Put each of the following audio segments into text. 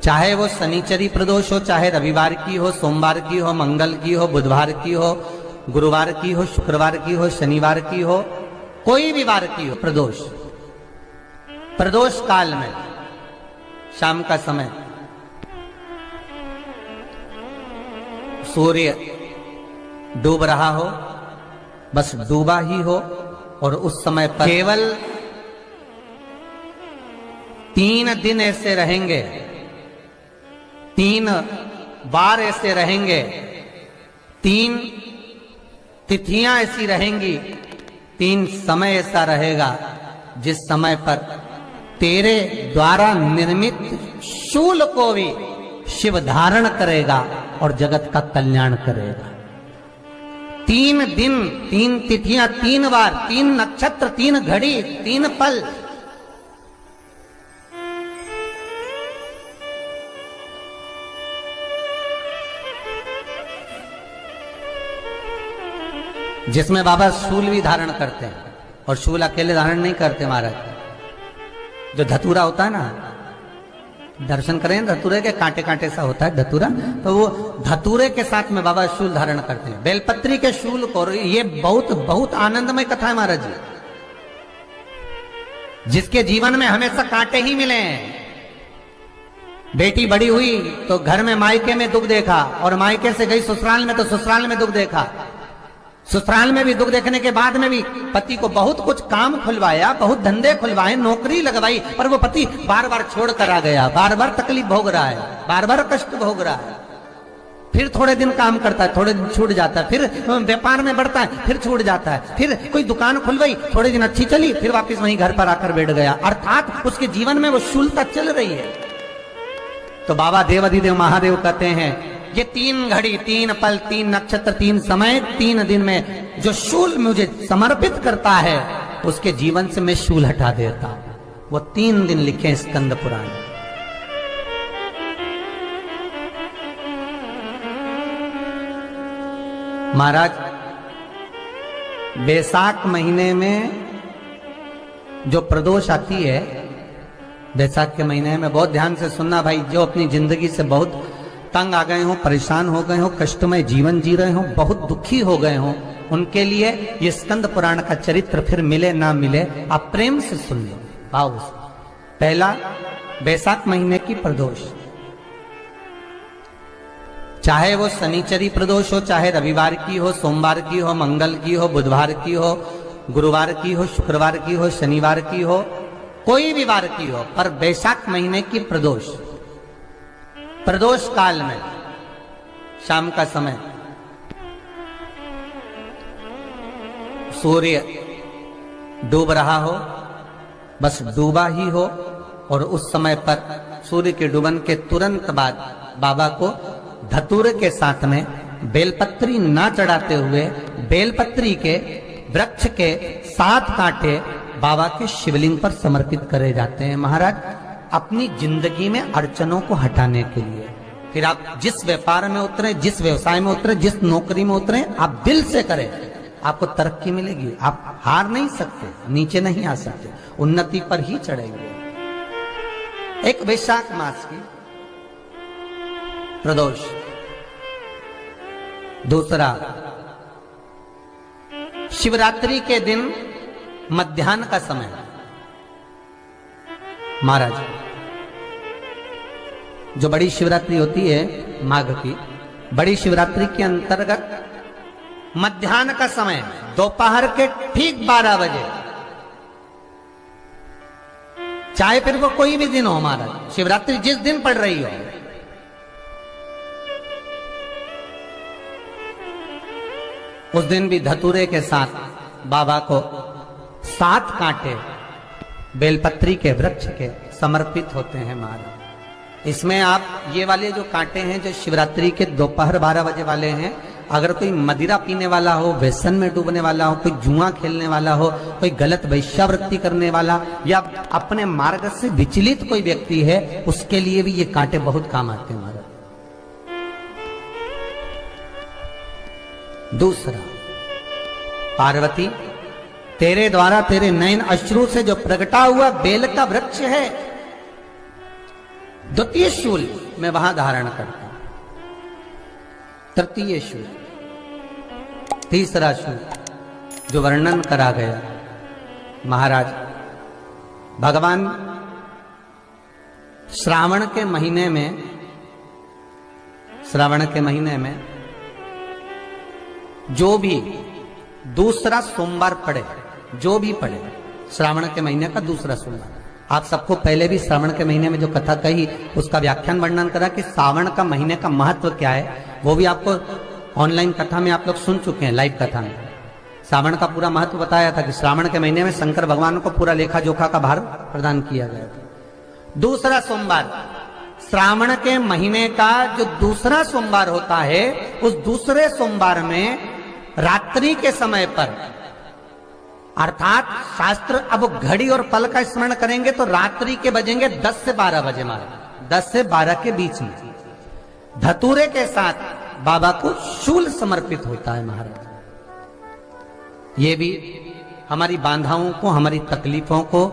चाहे वो शनिचरी प्रदोष हो, चाहे रविवार की हो, सोमवार की हो, मंगल की हो, बुधवार की हो, गुरुवार की हो, शुक्रवार की हो, शनिवार की हो, कोई भी वार की हो प्रदोष, प्रदोष काल में शाम का समय सूर्य डूब रहा हो, बस डूबा ही हो, और उस समय पर केवल 3 दिन ऐसे रहेंगे, 3 बार ऐसे रहेंगे, 3 तिथियां ऐसी रहेंगी, 3 समय ऐसा रहेगा जिस समय पर तेरे द्वारा निर्मित शूल को भी शिव धारण करेगा और जगत का कल्याण करेगा। 3 दिन, 3 तिथियां, 3 बार, 3 नक्षत्र, 3 घड़ी, 3 पल। जिसमें बाबा शूल भी धारण करते हैं, और शूल अकेले धारण नहीं करते महाराज। जो धतूरा होता है ना, दर्शन करें धतूरे के, कांटे कांटे सा होता है धतूरा, तो वो धतूरे के साथ में बाबा शूल धारण करते हैं, बेलपत्री के शूल को। ये बहुत बहुत आनंदमय कथा है महाराज जी। जिसके जीवन में हमेशा कांटे ही मिले हैं। बेटी बड़ी हुई तो घर में मायके में दुख देखा, और मायके से गई ससुराल में तो ससुराल में दुख देखा। ससुराल में भी दुख देखने के बाद में भी पति को बहुत कुछ काम खुलवाया, बहुत धंधे खुलवाए, नौकरी लगवाई, पर वो पति बार बार छोड़ कर आ गया, बार बार तकलीफ भोग रहा है, बार बार कष्ट भोग रहा है। फिर थोड़े दिन काम करता है, थोड़े दिन छूट जाता है, फिर व्यापार में बढ़ता है, फिर छूट जाता है, फिर कोई दुकान खुलवाई, थोड़े दिन अच्छी चली, फिर वापस वहीं घर पर आकर बैठ गया। अर्थात उसके जीवन में वो शूलता चल रही है। तो बाबा देवाधिदेव महादेव कहते हैं, ये 3 घड़ी, 3 पल, 3 नक्षत्र, 3 समय, 3 दिन में जो शूल मुझे समर्पित करता है, उसके जीवन से मैं शूल हटा देता हूं। वो 3 दिन लिखे स्कंद पुराण। महाराज, बैसाख महीने में जो प्रदोष आती है, बैसाख के महीने में बहुत ध्यान से सुनना भाई, जो अपनी जिंदगी से बहुत तंग आ गए हो, परेशान हो गए हो, कष्टमय जीवन जी रहे हो, बहुत दुखी हो गए हो, उनके लिए ये स्कंद पुराण का चरित्र फिर मिले ना मिले, आप प्रेम से सुन लो भाव से। पहला, बैसाख महीने की प्रदोष, चाहे वो शनिचरी प्रदोष हो, चाहे रविवार की हो, सोमवार की हो, मंगल की हो, बुधवार की हो, गुरुवार की हो, शुक्रवार की हो, शनिवार की हो, कोई भी वार की हो, पर बैसाख महीने की प्रदोष, प्रदोष काल में शाम का समय सूर्य डूब रहा हो, बस डूबा ही हो, और उस समय पर सूर्य के डूबन के तुरंत बाद बाबा को धतूरे के साथ में बेलपत्री ना चढ़ाते हुए, बेलपत्री के वृक्ष के 7 कांटे बाबा के शिवलिंग पर समर्पित करे जाते हैं महाराज, अपनी जिंदगी में अड़चनों को हटाने के लिए। फिर आप जिस व्यापार में उतरे, जिस व्यवसाय में उतरे, जिस नौकरी में उतरे, आप दिल से करें, आपको तरक्की मिलेगी। आप हार नहीं सकते, नीचे नहीं आ सकते, उन्नति पर ही चढ़ेंगे। एक वैशाख मास की प्रदोष। दूसरा, शिवरात्रि के दिन मध्याह्न का समय महाराज, जो बड़ी शिवरात्रि होती है माघ की, बड़ी शिवरात्रि के अंतर्गत मध्याह्न का समय, दोपहर के ठीक 12 बजे, चाहे फिर वो कोई भी दिन हो महाराज, शिवरात्रि जिस दिन पड़ रही हो, उस दिन भी धतूरे के साथ बाबा को 7 कांटे बेलपत्री के वृक्ष के समर्पित होते हैं महाराज। इसमें आप ये वाले जो कांटे हैं, जो शिवरात्रि के दोपहर 12 बजे वाले हैं, अगर कोई मदिरा पीने वाला हो, व्यसन में डूबने वाला हो, कोई जुआ खेलने वाला हो, कोई गलत वैश्यावृत्ति करने वाला, या अपने मार्ग से विचलित कोई व्यक्ति है, उसके लिए भी ये कांटे बहुत काम आते हैं महाराज। दूसरा, पार्वती, तेरे द्वारा तेरे नयन अश्रु से जो प्रगटा हुआ बेल का वृक्ष है, द्वितीय शूल मैं वहां धारण करता हूं, तृतीय शूल, तीसरा शूल जो वर्णन करा गया महाराज भगवान श्रावण के महीने में जो भी दूसरा सोमवार पड़े, जो भी पड़े श्रावण के महीने का दूसरा सोमवार, आप सबको पहले भी श्रावण के महीने में जो कथा कही उसका व्याख्यान वर्णन करा कि श्रावण का महीने का महत्व क्या है, वो भी आपको ऑनलाइन कथा में आप लोग सुन चुके हैं, लाइव कथा में श्रावण का पूरा महत्व बताया था कि श्रावण के महीने में शंकर भगवान को पूरा लेखा जोखा का भार प्रदान किया गया था। दूसरा सोमवार, श्रावण के महीने का जो दूसरा सोमवार होता है, उस दूसरे सोमवार में रात्रि के समय पर, अर्थात शास्त्र अब घड़ी और पल का स्मरण करेंगे तो रात्रि के बजेंगे 10 से 12 बजे, महाराज 10 से 12 के बीच में धतूरे के साथ बाबा को शूल समर्पित होता है महाराज। ये भी हमारी बाधाओं को, हमारी तकलीफों को,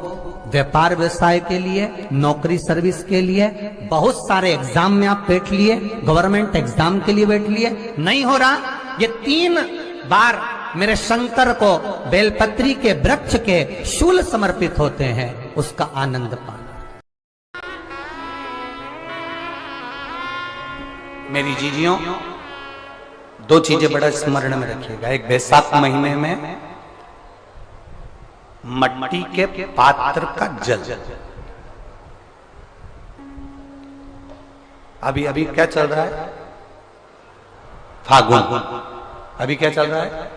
व्यापार व्यवसाय के लिए, नौकरी सर्विस के लिए, बहुत सारे एग्जाम में आप बैठ लिए, गवर्नमेंट एग्जाम के लिए बैठ लिए, नहीं हो रहा, ये 3 बार मेरे शंकर को बेलपत्री के वृक्ष के शूल समर्पित होते हैं, उसका आनंद पाना। मेरी जीजियों, 2 चीजें बड़ा स्मरण में रखिएगा। एक, बैसाख महीने में मट्टी के पात्र का जल, अभी क्या चल रहा है, फागुन, अभी क्या चल रहा है,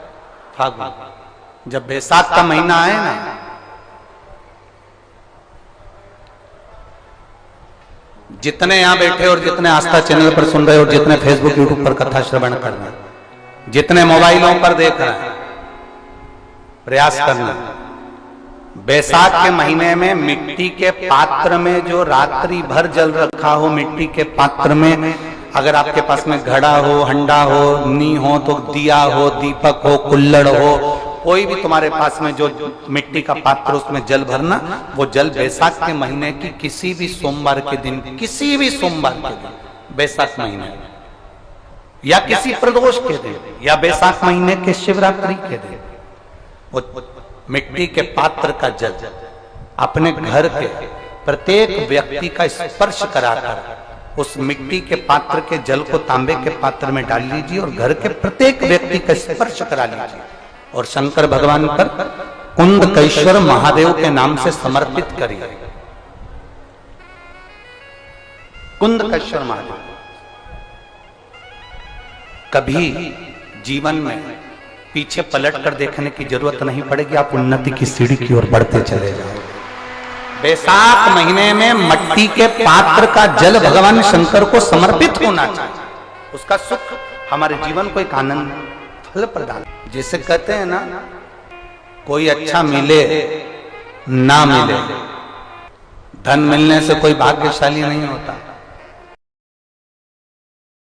फागुन। जब बैसाख का महीना आए ना, जितने यहां बैठे और जितने आस्था चैनल पर सुन रहे हो, जितने फेसबुक यूट्यूब पर कथा श्रवण कर रहे हैं, जितने मोबाइलों पर देख रहे हैं, प्रयास करना, बैसाख के महीने में मिट्टी के पात्र में जो रात्रि भर जल रखा हो, मिट्टी के पात्र में, अगर आपके पास में घड़ा हो, हंडा हो, नी हो, तो दिया हो, दीपक हो, कुल्लड़ हो, कोई भी तुम्हारे पास में जो मिट्टी का पात्र, उसमें जल भरना। वो जल बैसाख के महीने की किसी भी सोमवार के दिन, किसी भी सोमवार के दिन, बैसाख महीने या किसी प्रदोष के दिन, या बैसाख महीने के शिवरात्रि के दिन, वो मिट्टी के पात्र का जल अपने घर के प्रत्येक व्यक्ति का स्पर्श कराकर उस मिट्टी के पात्र के जल को तांबे के पात्र में डाल लीजिए और घर के प्रत्येक व्यक्ति का स्पर्श करा लीजिए और शंकर भगवान पर कुंदकेश्वर महादेव के नाम से समर्पित करिए। कुंदकेश्वर महादेव, कभी जीवन में पीछे पलट कर देखने की जरूरत नहीं पड़ेगी, आप उन्नति की सीढ़ी की ओर बढ़ते चले जाओगे। बैसाख महीने में मट्टी के पात्र का जल भगवान शंकर को समर्पित होना चाहिए, उसका सुख हमारे जीवन को एक आनंद फल प्रदान। जैसे कहते हैं ना, कोई अच्छा मिले ना मिले, धन मिलने से कोई भाग्यशाली नहीं होता,